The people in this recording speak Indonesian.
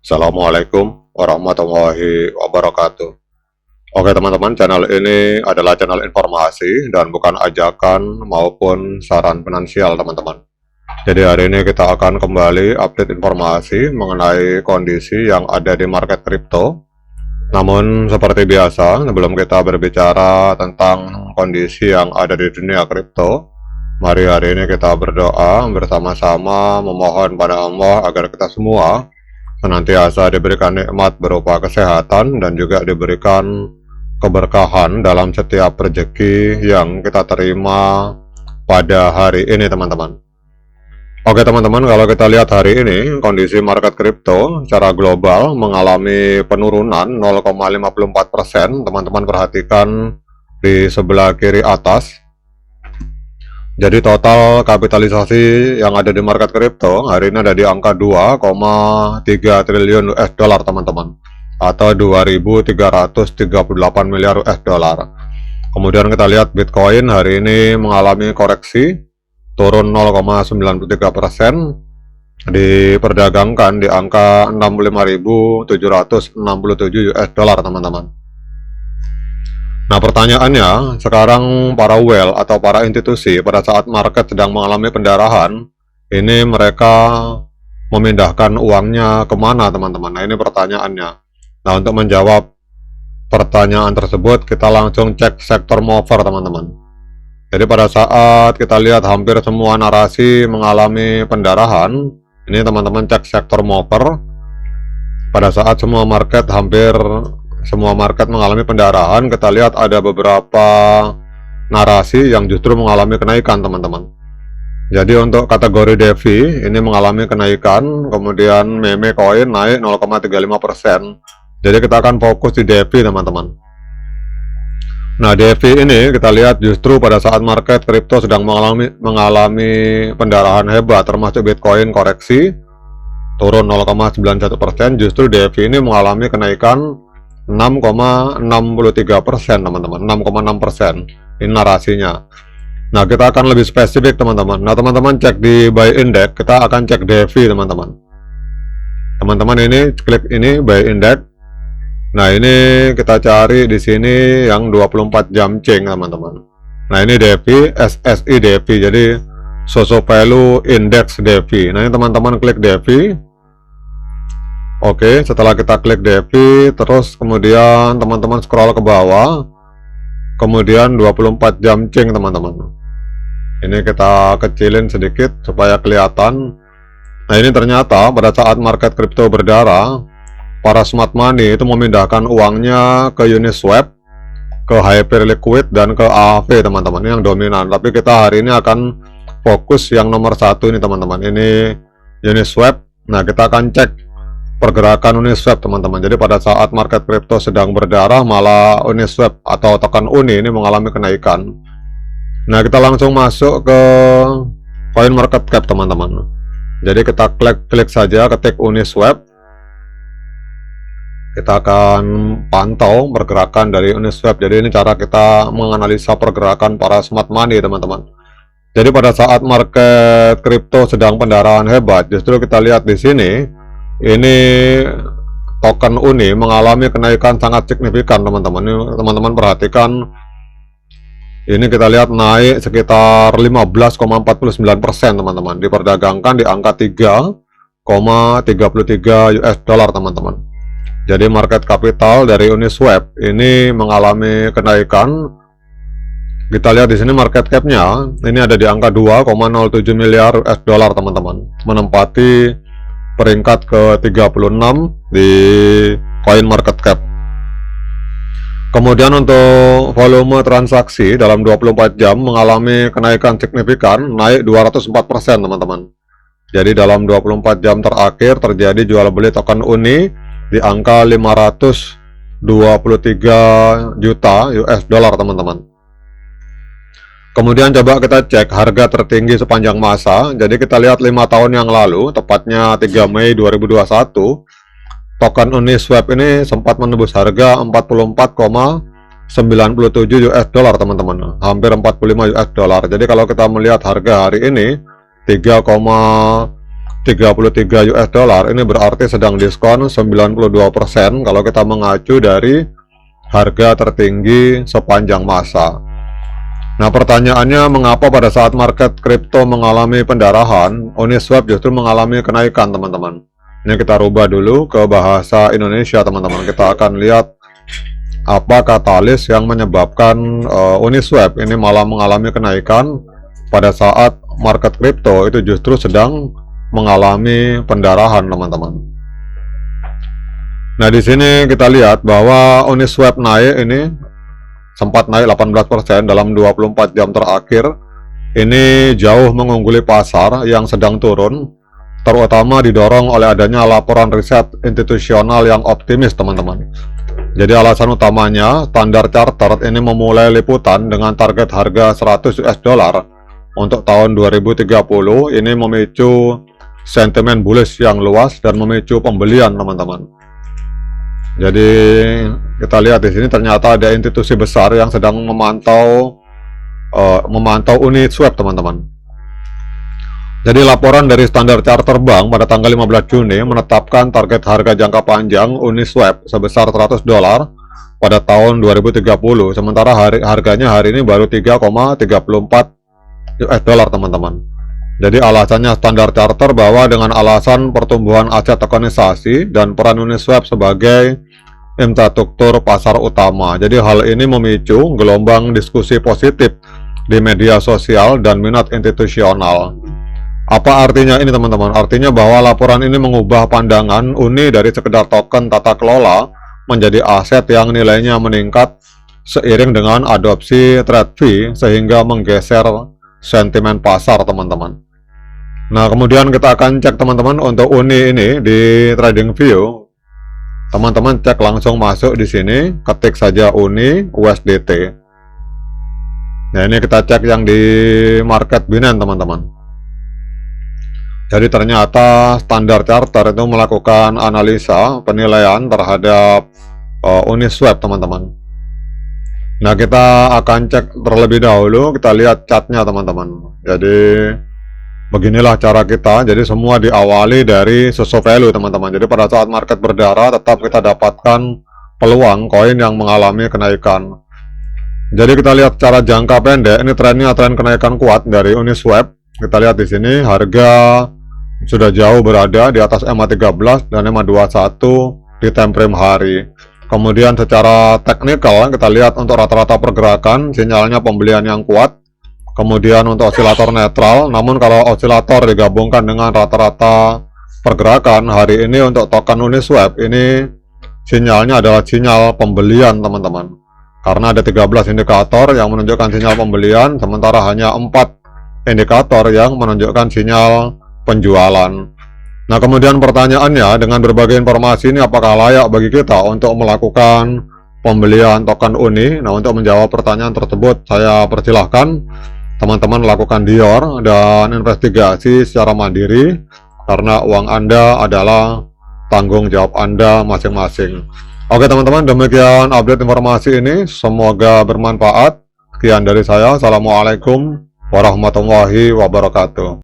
Assalamualaikum warahmatullahi wabarakatuh. Oke teman-teman, channel ini adalah channel informasi dan bukan ajakan maupun saran finansial teman-teman. Jadi hari ini kita akan kembali update informasi mengenai kondisi yang ada di market kripto. Namun seperti biasa, sebelum kita berbicara tentang kondisi yang ada di dunia kripto, mari hari ini kita berdoa bersama-sama memohon pada Allah agar kita semua senantiasa diberikan nikmat berupa kesehatan dan juga diberikan keberkahan dalam setiap rezeki yang kita terima pada hari ini teman-teman. Oke teman-teman, kalau kita lihat hari ini kondisi market kripto secara global mengalami penurunan 0,54%. Teman-teman perhatikan di sebelah kiri atas. Jadi total kapitalisasi yang ada di market kripto hari ini ada di angka 2,3 triliun US dollar teman-teman, atau 2.338 miliar US dollar. Kemudian kita lihat Bitcoin hari ini mengalami koreksi turun 0,93%, diperdagangkan di angka 65.767 US dollar teman-teman. Nah pertanyaannya, sekarang para whale atau para institusi pada saat market sedang mengalami pendarahan, ini mereka memindahkan uangnya kemana teman-teman? Nah ini pertanyaannya. Nah untuk menjawab pertanyaan tersebut, kita langsung cek sektor mover teman-teman. Jadi pada saat kita lihat hampir semua narasi mengalami pendarahan, ini teman-teman cek sektor mover. Pada saat semua market mengalami pendarahan, kita lihat ada beberapa narasi yang justru mengalami kenaikan teman-teman. Jadi untuk kategori DeFi ini mengalami kenaikan, kemudian meme coin naik 0,35%. Jadi kita akan fokus di DeFi teman-teman. Nah DeFi ini kita lihat justru pada saat market kripto sedang mengalami pendarahan hebat, termasuk Bitcoin koreksi turun 0,91%, justru DeFi ini mengalami kenaikan 6,63% teman-teman, 6,6%. Ini narasinya. Nah kita akan lebih spesifik teman-teman. Nah teman-teman cek di buy index, kita akan cek DeFi teman-teman. Teman-teman ini klik ini buy index. Nah ini kita cari di sini yang 24 jam chain teman-teman. Nah ini DeFi, SSI DeFi, jadi Social Value Index DeFi. Nah ini teman-teman klik DeFi. Oke, setelah kita klik DeFi, terus kemudian teman-teman scroll ke bawah, kemudian 24 jam chain teman-teman. Ini kita kecilin sedikit supaya kelihatan. Nah ini ternyata pada saat market kripto berdarah, para smart money itu memindahkan uangnya ke Uniswap, ke Hyperliquid, dan ke AAV teman-teman, yang dominan. Tapi kita hari ini akan fokus yang nomor satu ini teman-teman, ini Uniswap. Nah kita akan cek pergerakan Uniswap teman-teman. Jadi pada saat market kripto sedang berdarah, malah Uniswap atau token Uni ini mengalami kenaikan. Nah kita langsung masuk ke coin market cap teman-teman. Jadi kita klik saja, ketik Uniswap. Kita akan pantau pergerakan dari Uniswap. Jadi ini cara kita menganalisa pergerakan para smart money teman-teman. Jadi pada saat market kripto sedang pendarahan hebat, justru kita lihat di sini, ini token Uni mengalami kenaikan sangat signifikan teman-teman. Ini teman-teman perhatikan, ini kita lihat naik sekitar 15,49% teman-teman, diperdagangkan di angka 3,33 US dollar teman-teman. Jadi market capital dari Uniswap ini mengalami kenaikan. Kita lihat di sini market cap-nya ini ada di angka 2,07 miliar US dollar teman-teman, menempati peringkat ke-36 di coin market cap. Kemudian untuk volume transaksi dalam 24 jam mengalami kenaikan signifikan, naik 204% teman-teman. Jadi dalam 24 jam terakhir terjadi jual beli token Uni di angka 523 juta US dollar teman-teman. Kemudian coba kita cek harga tertinggi sepanjang masa. Jadi kita lihat 5 tahun yang lalu, tepatnya 3 Mei 2021, token Uniswap ini sempat menembus harga 44,97 US dollar teman-teman, hampir 45 US dollar. Jadi kalau kita melihat harga hari ini 3,33 33 US dollar, ini berarti sedang diskon 92% kalau kita mengacu dari harga tertinggi sepanjang masa. Nah, pertanyaannya, mengapa pada saat market kripto mengalami pendarahan, Uniswap justru mengalami kenaikan, teman-teman? Ini kita rubah dulu ke bahasa Indonesia, teman-teman. Kita akan lihat apa katalis yang menyebabkan Uniswap ini malah mengalami kenaikan pada saat market kripto itu justru sedang mengalami pendarahan, teman-teman. Nah, di sini kita lihat bahwa Uniswap naik, ini sempat naik 18% dalam 24 jam terakhir. Ini jauh mengungguli pasar yang sedang turun, terutama didorong oleh adanya laporan riset institusional yang optimis, teman-teman. Jadi alasan utamanya, Standard Chartered ini memulai liputan dengan target harga 100 US dollar untuk tahun 2030. Ini memicu sentimen bullish yang luas dan memicu pembelian, teman-teman. Jadi kita lihat di sini ternyata ada institusi besar yang sedang memantau Uniswap, teman-teman. Jadi laporan dari Standard Chartered Bank pada tanggal 15 Juni menetapkan target harga jangka panjang Uniswap sebesar 100 dolar pada tahun 2030. Sementara harganya hari ini baru 3,34 US dollar, teman-teman. Jadi alasannya Standard Chartered bahwa dengan alasan pertumbuhan aset tokenisasi dan peran Uniswap sebagai infrastruktur pasar utama. Jadi hal ini memicu gelombang diskusi positif di media sosial dan minat institusional. Apa artinya ini, teman-teman? Artinya bahwa laporan ini mengubah pandangan Uni dari sekedar token tata kelola menjadi aset yang nilainya meningkat seiring dengan adopsi trade fee, sehingga menggeser sentimen pasar, teman-teman. Nah, kemudian kita akan cek, teman-teman, untuk Uni ini di TradingView. Teman-teman cek langsung masuk di sini, ketik saja Uni USDT. Nah, ini kita cek yang di market Binance, teman-teman. Jadi ternyata Standard Chartered itu melakukan analisa penilaian terhadap Uniswap, teman-teman. Nah, kita akan cek terlebih dahulu, kita lihat chartnya, teman-teman. Jadi beginilah cara kita. Jadi semua diawali dari sesuatu value, teman-teman. Jadi pada saat market berdarah, tetap kita dapatkan peluang koin yang mengalami kenaikan. Jadi kita lihat secara jangka pendek, ini trennya tren kenaikan kuat dari Uniswap. Kita lihat di sini harga sudah jauh berada di atas EMA13 dan EMA21 di time frame hari. Kemudian secara teknikal kita lihat untuk rata-rata pergerakan sinyalnya pembelian yang kuat. Kemudian untuk osilator netral, namun kalau osilator digabungkan dengan rata-rata pergerakan hari ini untuk token Uniswap ini sinyalnya adalah sinyal pembelian, teman-teman. Karena ada 13 indikator yang menunjukkan sinyal pembelian, sementara hanya 4 indikator yang menunjukkan sinyal penjualan. Nah, kemudian pertanyaannya, dengan berbagai informasi ini apakah layak bagi kita untuk melakukan pembelian token Uni? Nah, untuk menjawab pertanyaan tersebut, saya persilahkan teman-teman lakukan dior dan investigasi secara mandiri, karena uang Anda adalah tanggung jawab Anda masing-masing. Oke, teman-teman, demikian update informasi ini, semoga bermanfaat. Sekian dari saya, assalamualaikum warahmatullahi wabarakatuh.